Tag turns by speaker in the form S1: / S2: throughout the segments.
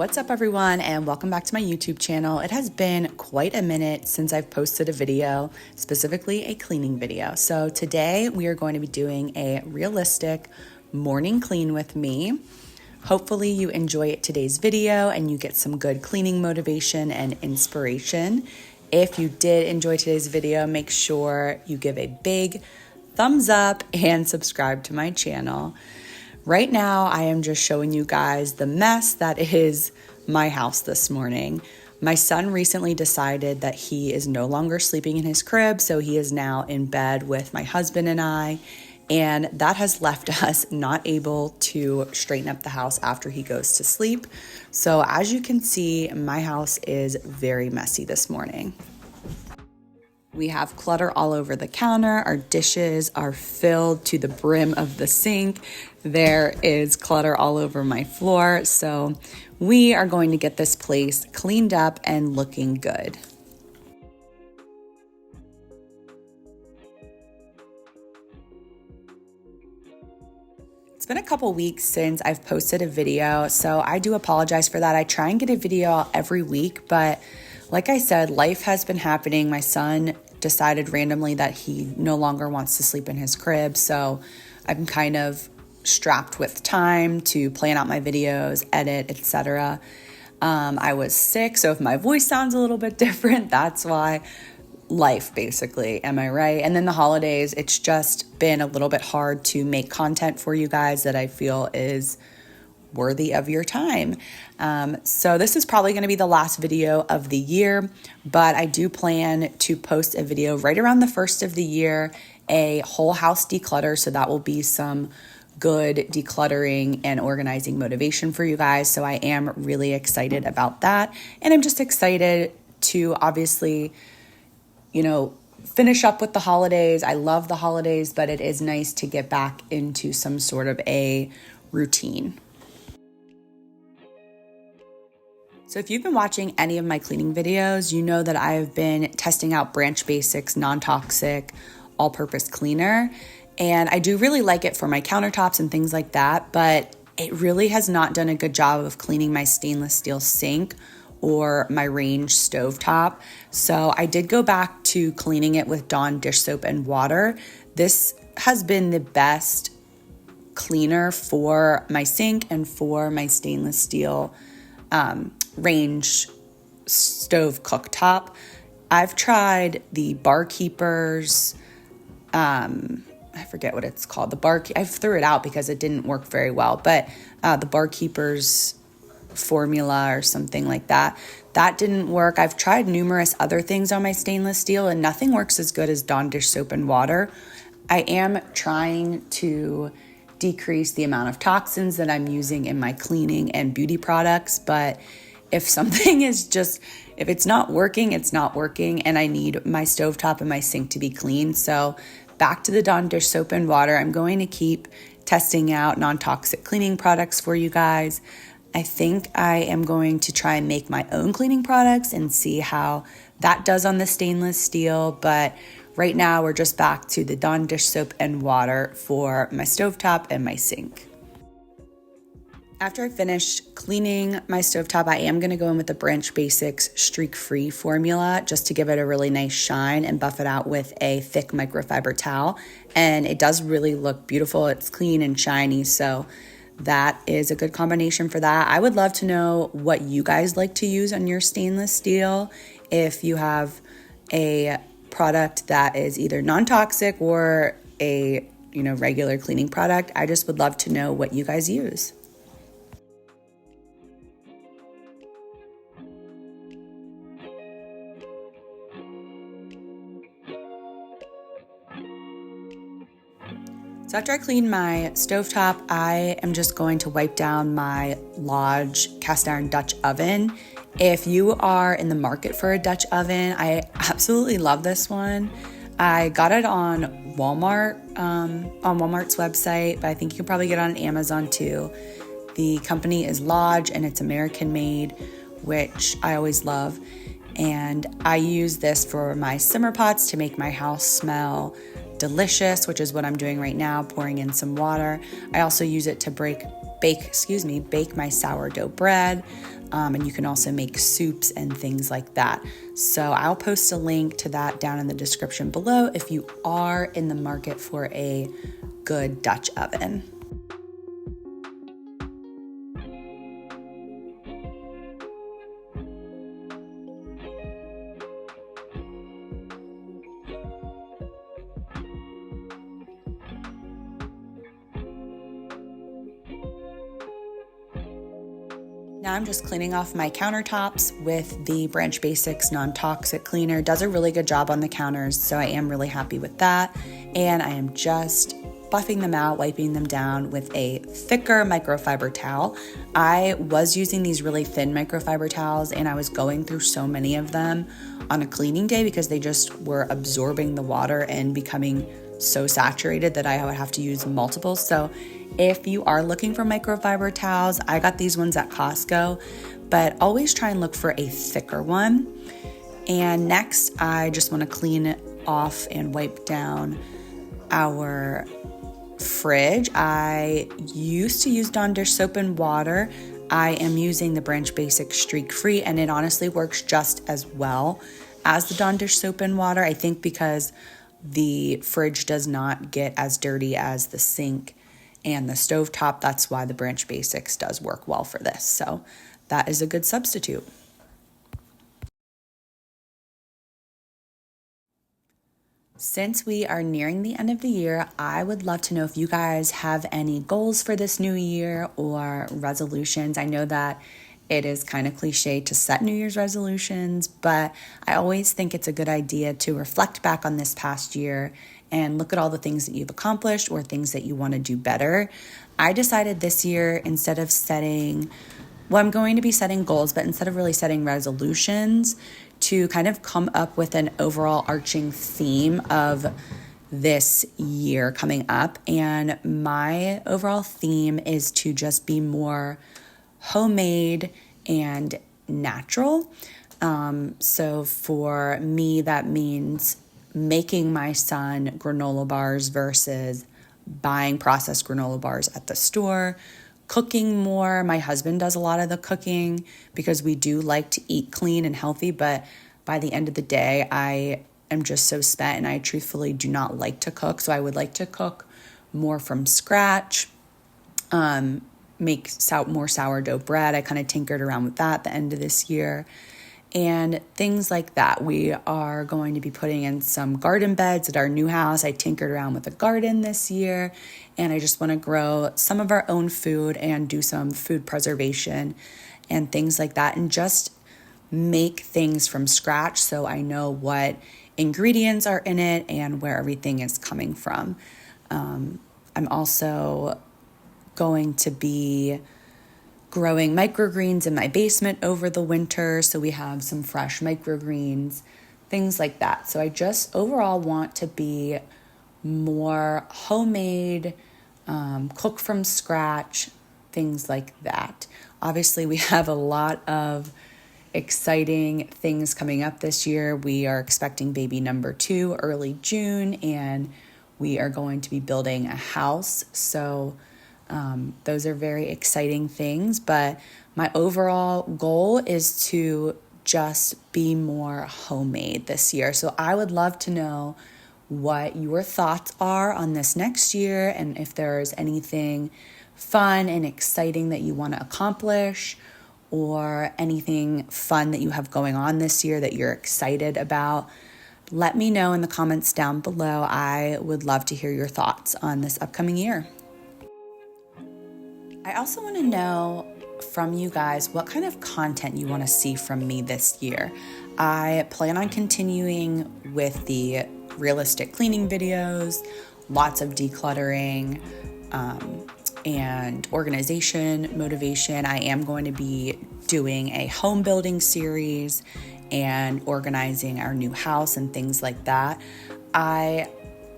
S1: What's up everyone, and welcome back to my YouTube channel. It has been quite a minute since I've posted a video, specifically a cleaning video. So today we are going to be doing a realistic morning clean with me. Hopefully you enjoy today's video and you get some good cleaning motivation and inspiration. If you did enjoy today's video, make sure you give a big thumbs up and subscribe to my channel. Right now, I am just showing you guys the mess that is my house this morning. My son recently decided that he is no longer sleeping in his crib, so he is now in bed with my husband and I, and that has left us not able to straighten up the house after he goes to sleep. So as you can see, my house is very messy this morning. We have clutter all over the counter. Our dishes are filled to the brim of the sink. There is clutter all over my floor. So we are going to get this place cleaned up and looking good. It's been a couple weeks since I've posted a video, so I do apologize for that. I try and get a video out every week, but like I said, life has been happening. My son decided randomly that he no longer wants to sleep in his crib, so I'm kind of strapped with time to plan out my videos, edit, etc. I was sick, so if my voice sounds a little bit different, that's why. Life, basically, am I right? And then the holidays, it's just been a little bit hard to make content for you guys that I feel is worthy of your time. So this is probably going to be the last video of the year, but I do plan to post a video right around the first of the year, a whole house declutter. So that will be some good decluttering and organizing motivation for you guys. So I am really excited about that. And I'm just excited to obviously, finish up with the holidays. I love the holidays, but it is nice to get back into some sort of a routine. So if you've been watching any of my cleaning videos, you know that I've been testing out Branch Basics non-toxic all-purpose cleaner. And I do really like it for my countertops and things like that, but it really has not done a good job of cleaning my stainless steel sink or my range stovetop. So I did go back to cleaning it with Dawn dish soap and water. This has been the best cleaner for my sink and for my stainless steel range stove cooktop. I've tried the Barkeeper's, I forget what it's called. I threw it out because it didn't work very well, but the Barkeeper's formula or something like that. That didn't work. I've tried numerous other things on my stainless steel and nothing works as good as Dawn dish soap and water. I am trying to decrease the amount of toxins that I'm using in my cleaning and beauty products, but if something is if it's not working, it's not working, and I need my stovetop and my sink to be clean. So back to the Dawn dish soap and water. I'm going to keep testing out non-toxic cleaning products for you guys. I think I am going to try and make my own cleaning products and see how that does on the stainless steel. But right now we're just back to the Dawn dish soap and water for my stovetop and my sink. After I finish cleaning my stovetop, I am going to go in with the Branch Basics Streak Free formula just to give it a really nice shine and buff it out with a thick microfiber towel. And it does really look beautiful. It's clean and shiny, so that is a good combination for that. I would love to know what you guys like to use on your stainless steel. If you have a product that is either non-toxic or a regular cleaning product, I just would love to know what you guys use. So after I clean my stovetop, I am just going to wipe down my Lodge cast iron Dutch oven. If you are in the market for a Dutch oven, I absolutely love this one. I got it on Walmart, on Walmart's website, but I think you can probably get it on Amazon too. The company is Lodge and it's American made, which I always love. And I use this for my simmer pots to make my house smell delicious, which is what I'm doing right now, pouring in some water. I also use it to bake my sourdough bread. And you can also make soups and things like that. So I'll post a link to that down in the description below if you are in the market for a good Dutch oven. Now I'm just cleaning off my countertops with the Branch Basics non-toxic cleaner. It does a really good job on the counters, so I am really happy with that. And I am just buffing them out, wiping them down with a thicker microfiber towel. I was using these really thin microfiber towels, and I was going through so many of them on a cleaning day because they just were absorbing the water and becoming so saturated that I would have to use multiple. So if you are looking for microfiber towels, I got these ones at Costco, but always try and look for a thicker one. And next, I just want to clean off and wipe down our fridge. I used to use Dawn dish soap and water. I am using the Branch Basics Streak Free, and it honestly works just as well as the Dawn dish soap and water. I think because the fridge does not get as dirty as the sink and the stovetop. That's why the Branch Basics does work well for this. So that is a good substitute. Since we are nearing the end of the year, I would love to know if you guys have any goals for this new year or resolutions. I know that it is kind of cliche to set New Year's resolutions, but I always think it's a good idea to reflect back on this past year and look at all the things that you've accomplished or things that you want to do better. I decided this year, instead of I'm going to be setting goals, but instead of really setting resolutions, to kind of come up with an overall arching theme of this year coming up. And my overall theme is to just be more homemade and natural. So for me, that means making my son granola bars versus buying processed granola bars at the store, cooking more. My husband does a lot of the cooking because we do like to eat clean and healthy, but by the end of the day, I am just so spent and I truthfully do not like to cook. So I would like to cook more from scratch, make more sourdough bread. I kind of tinkered around with that at the end of this year and things like that. We are going to be putting in some garden beds at our new house. I tinkered around with a garden this year, and I just want to grow some of our own food and do some food preservation and things like that, and just make things from scratch so I know what ingredients are in it and where everything is coming from. I'm also going to be growing microgreens in my basement over the winter, so we have some fresh microgreens, things like that. So I just overall want to be more homemade, cook from scratch, things like that. Obviously, we have a lot of exciting things coming up this year. We are expecting baby number 2 early June, and we are going to be building a house. So those are very exciting things, but my overall goal is to just be more homemade this year. So I would love to know what your thoughts are on this next year, and if there's anything fun and exciting that you want to accomplish, or anything fun that you have going on this year that you're excited about. Let me know in the comments down below. I would love to hear your thoughts on this upcoming year. I also want to know from you guys what kind of content you want to see from me this year. I plan on continuing with the realistic cleaning videos, lots of decluttering, and organization, motivation. I am going to be doing a home building series and organizing our new house and things like that. I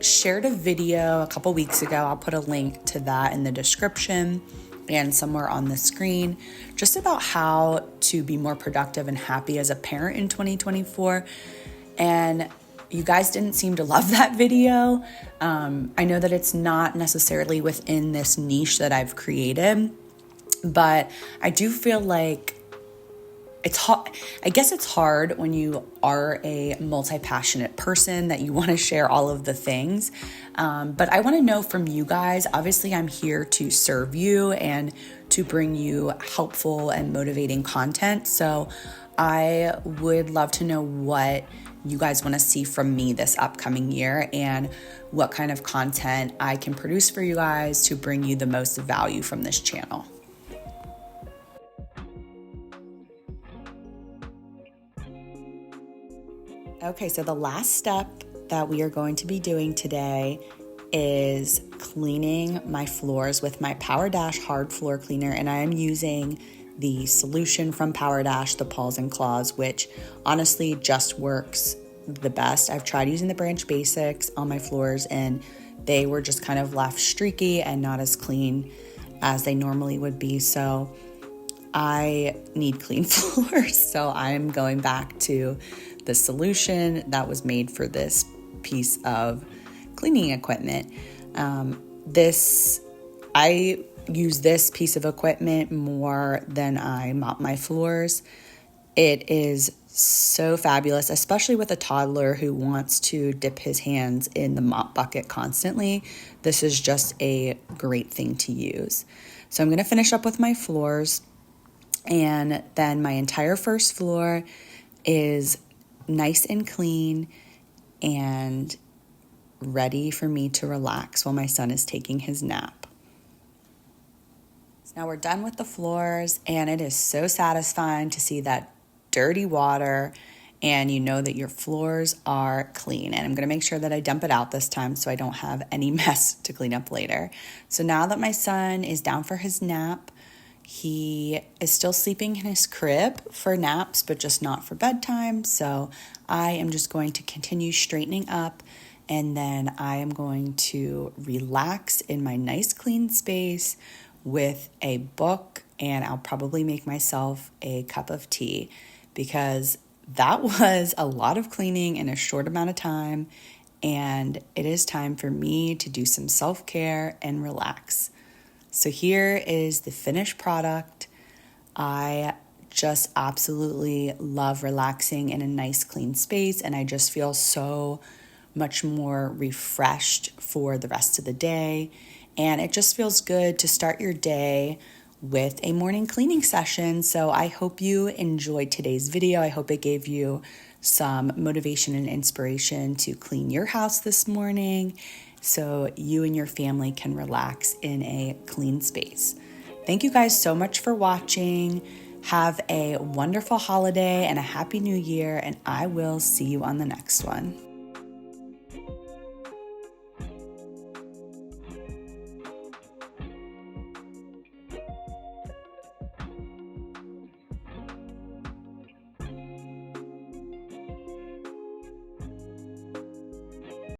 S1: shared a video a couple weeks ago. I'll put a link to that in the description and somewhere on the screen, just about how to be more productive and happy as a parent in 2024. And you guys didn't seem to love that video. I know that it's not necessarily within this niche that I've created, But I do feel like it's hard. I guess it's hard when you are a multi-passionate person that you want to share all of the things. But I want to know from you guys. Obviously, I'm here to serve you and to bring you helpful and motivating content. So I would love to know what you guys want to see from me this upcoming year and what kind of content I can produce for you guys to bring you the most value from this channel. Okay, so the last step that we are going to be doing today is cleaning my floors with my Power Dash hard floor cleaner, and I am using the solution from Power Dash, the Paws and Claws, which honestly just works the best. I've tried using the Branch Basics on my floors and they were just kind of left streaky and not as clean as they normally would be. So I need clean floors. So I'm going back to the solution that was made for this piece of cleaning equipment. I use this piece of equipment more than I mop my floors. It is so fabulous, especially with a toddler who wants to dip his hands in the mop bucket constantly. This is just a great thing to use. So I'm going to finish up with my floors, and then my entire first floor is nice and clean and ready for me to relax while my son is taking his nap. So now we're done with the floors, and it is so satisfying to see that dirty water and you know that your floors are clean. And I'm going to make sure that I dump it out this time so I don't have any mess to clean up later. So now that my son is down for his nap, he is still sleeping in his crib for naps, but just not for bedtime. So I am just going to continue straightening up, and then I am going to relax in my nice clean space with a book, and I'll probably make myself a cup of tea because that was a lot of cleaning in a short amount of time, and it is time for me to do some self-care and relax. So here is the finished product. I just absolutely love relaxing in a nice clean space, and I just feel so much more refreshed for the rest of the day. And it just feels good to start your day with a morning cleaning session. So I hope you enjoyed today's video. I hope it gave you some motivation and inspiration to clean your house this morning so you and your family can relax in a clean space. Thank you guys so much for watching. Have a wonderful holiday and a happy new year, and I will see you on the next one.